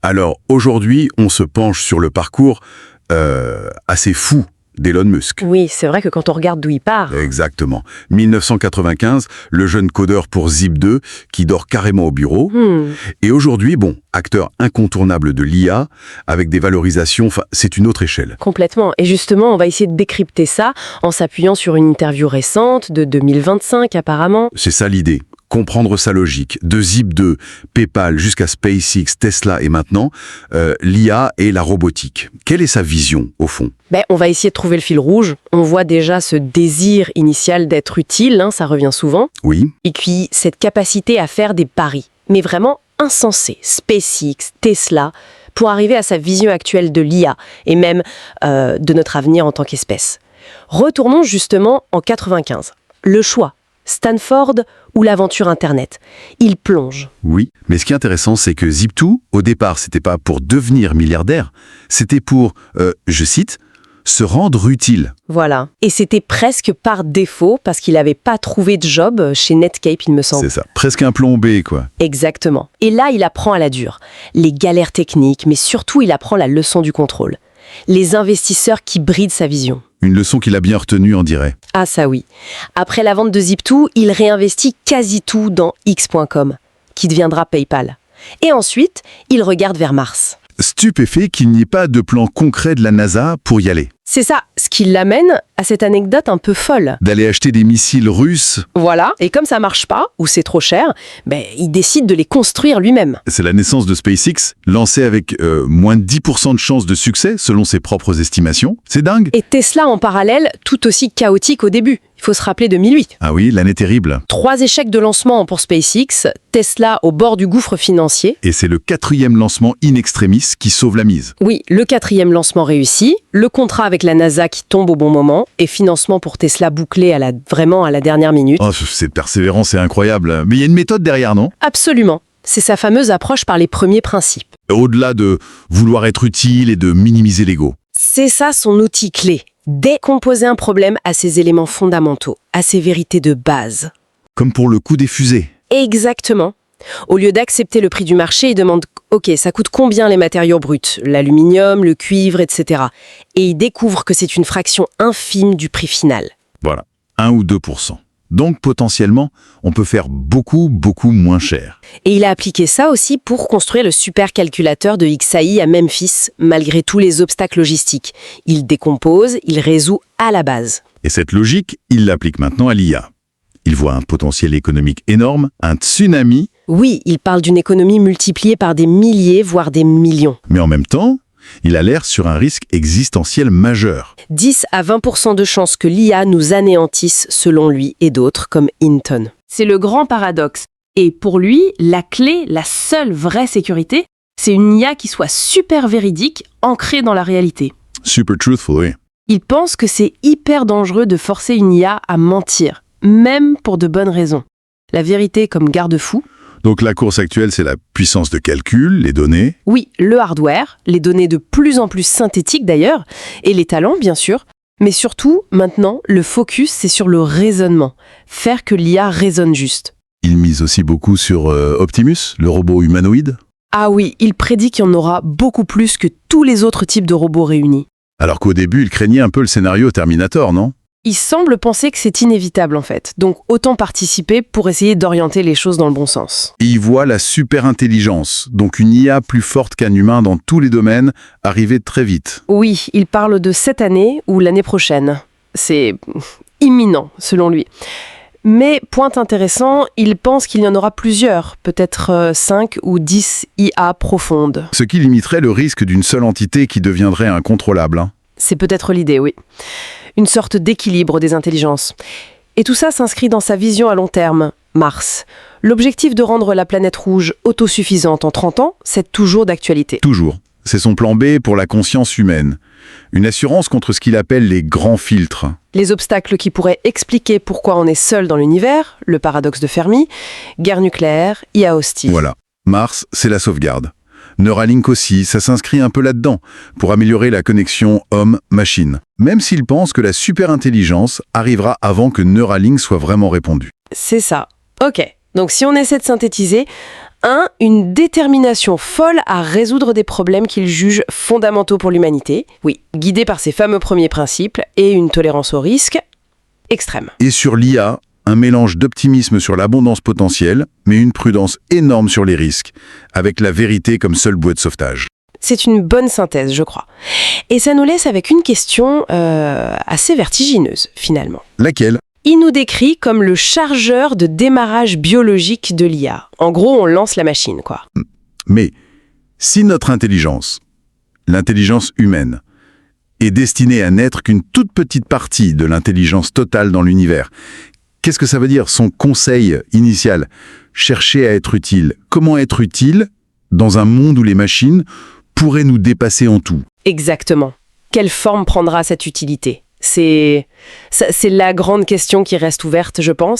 Alors aujourd'hui, on se penche sur le parcours assez fou d'Elon Musk. Oui, c'est vrai que quand on regarde d'où il part... Exactement. 1995, le jeune codeur pour Zip2 qui dort carrément au bureau. Et aujourd'hui, acteur incontournable de l'IA, avec des valorisations, c'est une autre échelle. Complètement. Et justement, on va essayer de décrypter ça en s'appuyant sur une interview récente de 2025 apparemment. C'est ça l'idée. Comprendre sa logique. De Zip2, PayPal jusqu'à SpaceX, Tesla et maintenant, l'IA et la robotique. Quelle est sa vision, au fond? On va essayer de trouver le fil rouge. On voit déjà ce désir initial d'être utile, ça revient souvent. Oui. Et puis, cette capacité à faire des paris, mais vraiment insensés. SpaceX, Tesla, pour arriver à sa vision actuelle de l'IA et même de notre avenir en tant qu'espèce. Retournons justement en 95. Le choix. Stanford ou l'aventure Internet. Il plonge. Oui, mais ce qui est intéressant, c'est que Zip2, au départ, c'était pas pour devenir milliardaire, c'était pour, je cite, se rendre utile. Voilà. Et c'était presque par défaut, parce qu'il n'avait pas trouvé de job chez Netscape, il me semble. C'est ça, presque un plan B, quoi. Exactement. Et là, il apprend à la dure. Les galères techniques, mais surtout, il apprend la leçon du contrôle. Les investisseurs qui brident sa vision. Une leçon qu'il a bien retenue, on dirait. Ah ça oui. Après la vente de Zip2, il réinvestit quasi tout dans X.com, qui deviendra PayPal. Et ensuite, il regarde vers Mars. Stupéfait qu'il n'y ait pas de plan concret de la NASA pour y aller. C'est ça, ce qui l'amène à cette anecdote un peu folle. D'aller acheter des missiles russes. Voilà, et comme ça marche pas, ou c'est trop cher, il décide de les construire lui-même. C'est la naissance de SpaceX, lancée avec moins de 10% de chances de succès, selon ses propres estimations. C'est dingue. Et Tesla en parallèle, tout aussi chaotique au début. Il faut se rappeler 2008. Ah oui, l'année terrible. 3 échecs de lancement pour SpaceX, Tesla au bord du gouffre financier. Et c'est le 4e lancement in extremis qui sauve la mise. Oui, le 4e lancement réussi, le contrat avec la NASA qui tombe au bon moment, et financement pour Tesla bouclé vraiment à la dernière minute. Oh, cette persévérance est incroyable. Mais il y a une méthode derrière, non? Absolument. C'est sa fameuse approche par les premiers principes. Au-delà de vouloir être utile et de minimiser l'ego. C'est ça son outil clé. Décomposer un problème à ses éléments fondamentaux, à ses vérités de base. Comme pour le coup des fusées. Exactement. Au lieu d'accepter le prix du marché, il demande « Ok, ça coûte combien les matériaux bruts? L'aluminium, le cuivre, etc. » Et il découvre que c'est une fraction infime du prix final. Voilà, 1 ou 2%. Donc, potentiellement, on peut faire beaucoup, beaucoup moins cher. Et il a appliqué ça aussi pour construire le supercalculateur de XAI à Memphis, malgré tous les obstacles logistiques. Il décompose, il résout à la base. Et cette logique, il l'applique maintenant à l'IA. Il voit un potentiel économique énorme, un tsunami. Oui, il parle d'une économie multipliée par des milliers, voire des millions. Mais en même temps, il alerte sur un risque existentiel majeur. 10 à 20% de chances que l'IA nous anéantisse, selon lui et d'autres, comme Hinton. C'est le grand paradoxe. Et pour lui, la clé, la seule vraie sécurité, c'est une IA qui soit super véridique, ancrée dans la réalité. Super truthful, oui. Il pense que c'est hyper dangereux de forcer une IA à mentir, même pour de bonnes raisons. La vérité comme garde-fou. Donc la course actuelle, c'est la puissance de calcul, les données. Oui, le hardware, les données de plus en plus synthétiques d'ailleurs, et les talents bien sûr. Mais surtout, maintenant, le focus, c'est sur le raisonnement. Faire que l'IA raisonne juste. Il mise aussi beaucoup sur Optimus, le robot humanoïde. Ah oui, il prédit qu'il y en aura beaucoup plus que tous les autres types de robots réunis. Alors qu'au début, il craignait un peu le scénario Terminator, non? Il semble penser que c'est inévitable en fait, donc autant participer pour essayer d'orienter les choses dans le bon sens. Et il voit la super-intelligence, donc une IA plus forte qu'un humain dans tous les domaines, arriver très vite. Oui, il parle de cette année ou l'année prochaine. C'est imminent, selon lui. Mais, point intéressant, il pense qu'il y en aura plusieurs, peut-être 5 ou 10 IA profondes. Ce qui limiterait le risque d'une seule entité qui deviendrait incontrôlable. C'est peut-être l'idée, oui. Une sorte d'équilibre des intelligences. Et tout ça s'inscrit dans sa vision à long terme, Mars. L'objectif de rendre la planète rouge autosuffisante en 30 ans, c'est toujours d'actualité. Toujours. C'est son plan B pour la conscience humaine. Une assurance contre ce qu'il appelle les grands filtres. Les obstacles qui pourraient expliquer pourquoi on est seul dans l'univers, le paradoxe de Fermi, guerre nucléaire, IA hostile. Voilà. Mars, c'est la sauvegarde. Neuralink aussi, ça s'inscrit un peu là-dedans, pour améliorer la connexion homme-machine. Même s'il pense que la super-intelligence arrivera avant que Neuralink soit vraiment répandu. C'est ça. Ok. Donc si on essaie de synthétiser, 1. Une détermination folle à résoudre des problèmes qu'ils jugent fondamentaux pour l'humanité. Oui, guidés par ces fameux premiers principes et une tolérance au risque extrême. Et sur l'IA, un mélange d'optimisme sur l'abondance potentielle, mais une prudence énorme sur les risques, avec la vérité comme seule bouée de sauvetage. C'est une bonne synthèse, je crois. Et ça nous laisse avec une question assez vertigineuse, finalement. Laquelle ? Il nous décrit comme le chargeur de démarrage biologique de l'IA. En gros, on lance la machine, quoi. Mais si notre intelligence, l'intelligence humaine, est destinée à n'être qu'une toute petite partie de l'intelligence totale dans l'univers, qu'est-ce que ça veut dire, son conseil initial? Chercher à être utile. Comment être utile dans un monde où les machines pourraient nous dépasser en tout? Exactement. Quelle forme prendra cette utilité ? C'est la grande question qui reste ouverte, je pense.